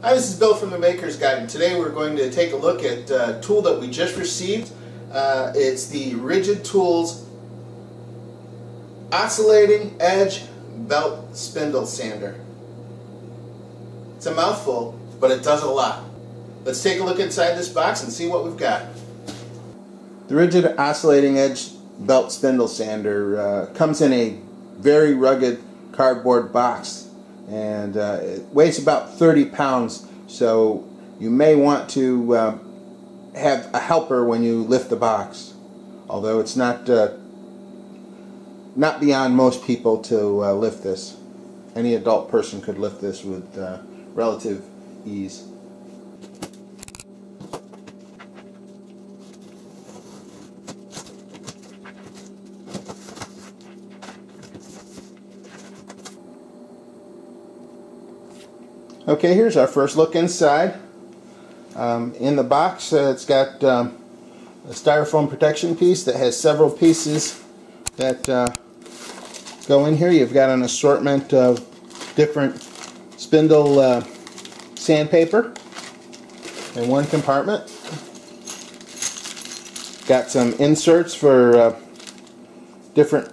Hi, this is Bill from the Maker's Guide, and today we're going to take a look at a tool that we just received. It's the Rigid Tools Oscillating Edge Belt Spindle Sander. It's a mouthful, but it does a lot. Let's take a look inside this box and see what we've got. The Rigid Oscillating Edge Belt Spindle Sander comes in a very rugged cardboard box, and it weighs about 30 pounds, so you may want to have a helper when you lift the box, although it's not beyond most people to lift this. Any adult person could lift this with relative ease. Okay, here's our first look inside. In the box, it's got a styrofoam protection piece that has several pieces that go in here. You've got an assortment of different spindle sandpaper in one compartment. Got some inserts for different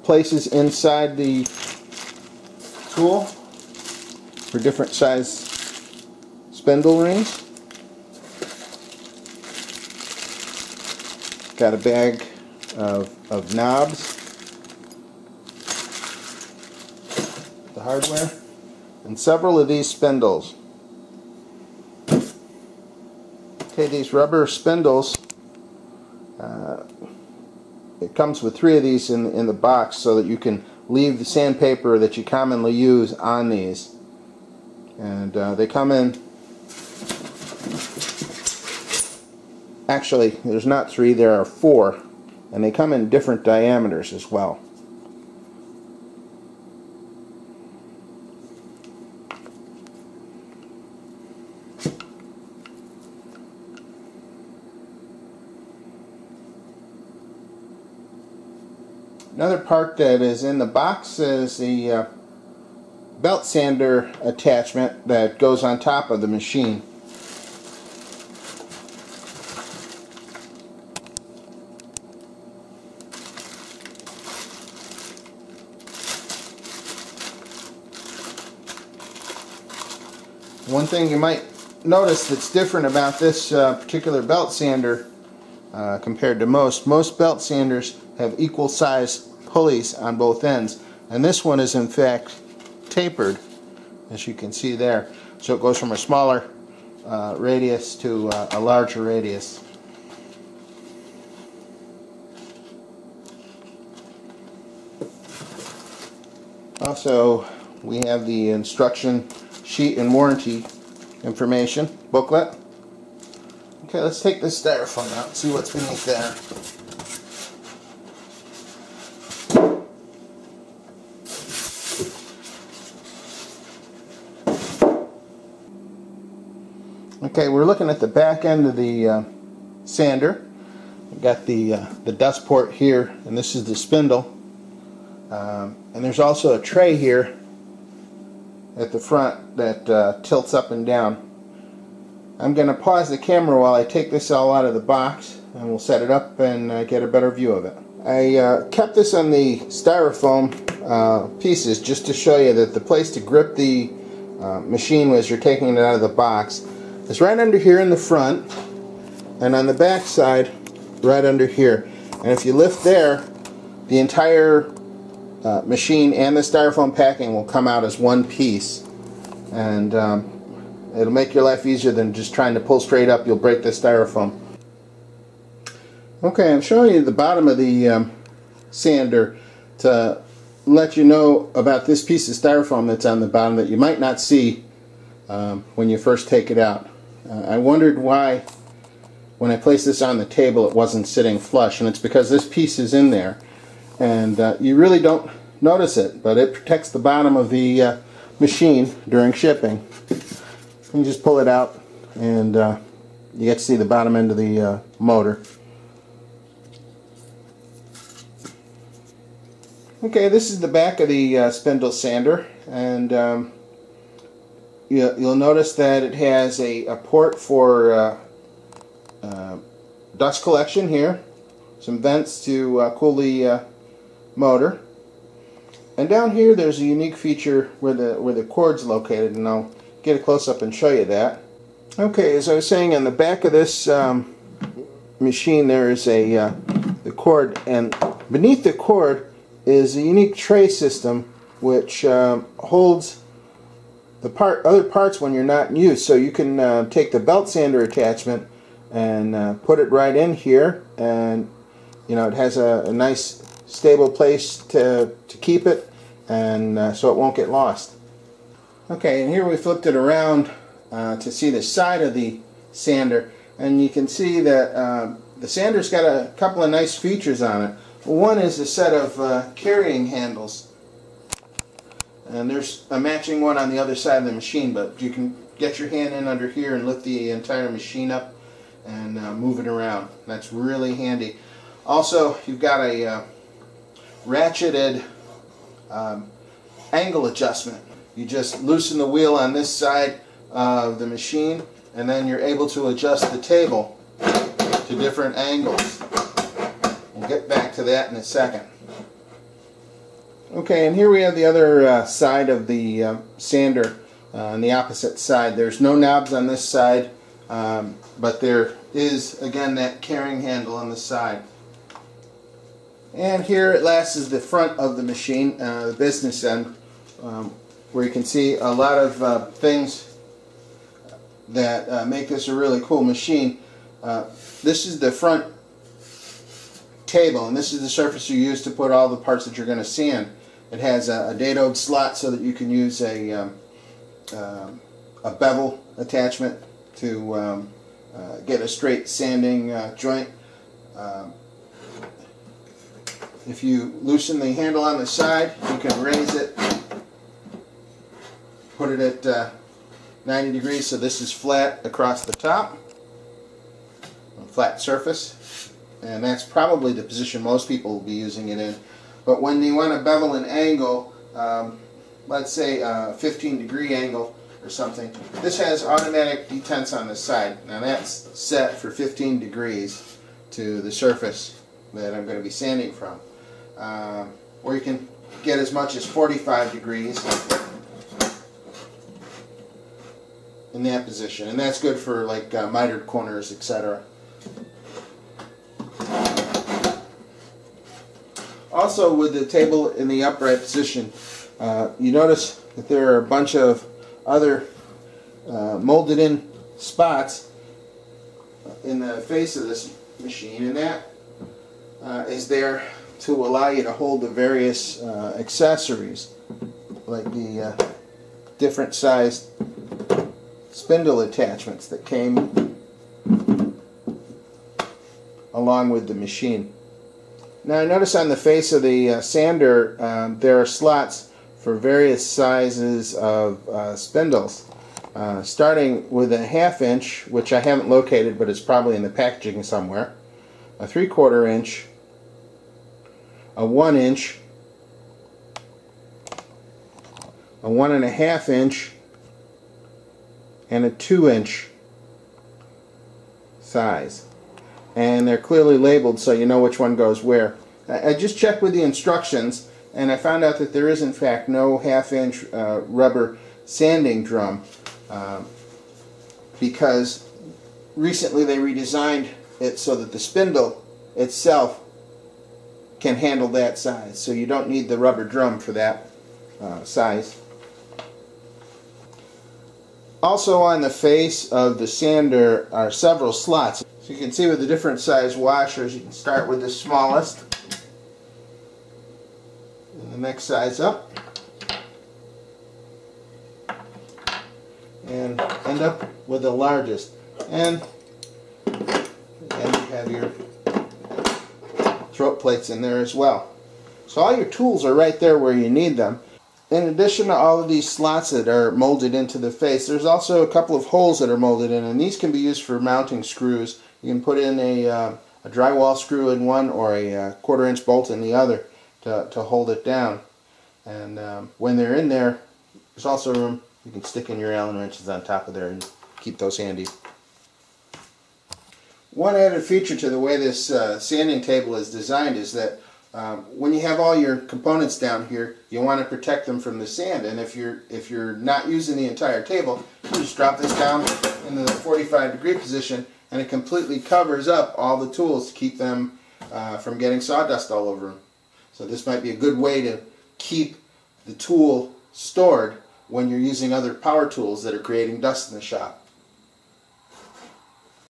places inside the tool for different size spindle rings. Got a bag of knobs, the hardware, and several of these spindles. Okay, these rubber spindles, it comes with 3 of these in the box so that you can leave the sandpaper that you commonly use on these. And they come in, actually there's not 3, there are 4, and they come in different diameters as well. Another part that is in the box is the belt sander attachment that goes on top of the machine. One thing you might notice that's different about this particular belt sander compared to most belt sanders have equal size pulleys on both ends, and this one is in fact tapered, as you can see there, so it goes from a smaller radius to a larger radius. Also, we have the instruction sheet and warranty information booklet. Okay, let's take this styrofoam out and see what's beneath there. Okay, we're looking at the back end of the sander. We've got the dust port here, and this is the spindle. And there's also a tray here at the front that tilts up and down. I'm going to pause the camera while I take this all out of the box, and we'll set it up and get a better view of it. I kept this on the styrofoam pieces just to show you that the place to grip the machine as you're taking it out of the box is right under here in the front, and on the back side right under here. And if you lift there, the entire machine and the styrofoam packing will come out as one piece, and it'll make your life easier than just trying to pull straight up. You'll break the styrofoam. Okay, I'm showing you the bottom of the sander to let you know about this piece of styrofoam that's on the bottom that you might not see when you first take it out. I wondered why when I placed this on the table it wasn't sitting flush, and it's because this piece is in there, and you really don't notice it, but it protects the bottom of the machine during shipping. You just pull it out and you get to see the bottom end of the motor. Okay, this is the back of the spindle sander, and you'll notice that it has a port for dust collection here, some vents to cool the motor, and down here there's a unique feature where the cord's located, and I'll get a close-up and show you that. Okay, as I was saying, on the back of this machine there is the cord, and beneath the cord is a unique tray system which holds the other parts when you're not in use. So you can take the belt sander attachment and put it right in here, and you know, it has a nice stable place to keep it, and so it won't get lost. Okay, and here we flipped it around to see the side of the sander, and you can see that the sander's got a couple of nice features on it. One is a set of carrying handles, and there's a matching one on the other side of the machine, but you can get your hand in under here and lift the entire machine up and move it around. That's really handy. Also, you've got a ratcheted angle adjustment. You just loosen the wheel on this side of the machine, and then you're able to adjust the table to different angles. We'll get back to that in a second. Okay, and here we have the other side of the sander on the opposite side. There's no knobs on this side, but there is, again, that carrying handle on the side. And here at last is the front of the machine, the business end, where you can see a lot of things that make this a really cool machine. This is the front table, and this is the surface you use to put all the parts that you're going to sand. It has a dadoed slot so that you can use a bevel attachment to get a straight sanding joint. If you loosen the handle on the side, you can raise it, put it at 90 degrees so this is flat across the top, a flat surface, and that's probably the position most people will be using it in. But when you want to bevel an angle, let's say a 15-degree angle or something, this has automatic detents on the side. Now that's set for 15 degrees to the surface that I'm going to be sanding from. Or you can get as much as 45 degrees in that position, and that's good for like mitered corners, etc. Also, with the table in the upright position, you notice that there are a bunch of other molded in spots in the face of this machine, and that is there to allow you to hold the various accessories, like the different sized spindle attachments that came along with the machine. Now I notice on the face of the sander there are slots for various sizes of spindles, starting with a 1/2 inch, which I haven't located but it's probably in the packaging somewhere, a 3/4 inch, a 1 inch, a 1.5 inch, and a 2 inch size. And they're clearly labeled so you know which one goes where. I just checked with the instructions, and I found out that there is in fact no 1/2 inch rubber sanding drum, because recently they redesigned it so that the spindle itself can handle that size, so you don't need the rubber drum for that size. Also on the face of the sander are several slots. So you can see with the different size washers, you can start with the smallest and the next size up and end up with the largest. And you have your throat plates in there as well. So all your tools are right there where you need them. In addition to all of these slots that are molded into the face, there's also a couple of holes that are molded in, and these can be used for mounting screws. You can put in a drywall screw in one or a 1/4 inch bolt in the other to hold it down. And when they're in there, there's also room You can stick in your Allen wrenches on top of there and keep those handy. One added feature to the way this sanding table is designed is that when you have all your components down here, you want to protect them from the sand. And if you're not using the entire table, you just drop this down into the 45-degree position, and it completely covers up all the tools to keep them from getting sawdust all over them. So this might be a good way to keep the tool stored when you're using other power tools that are creating dust in the shop.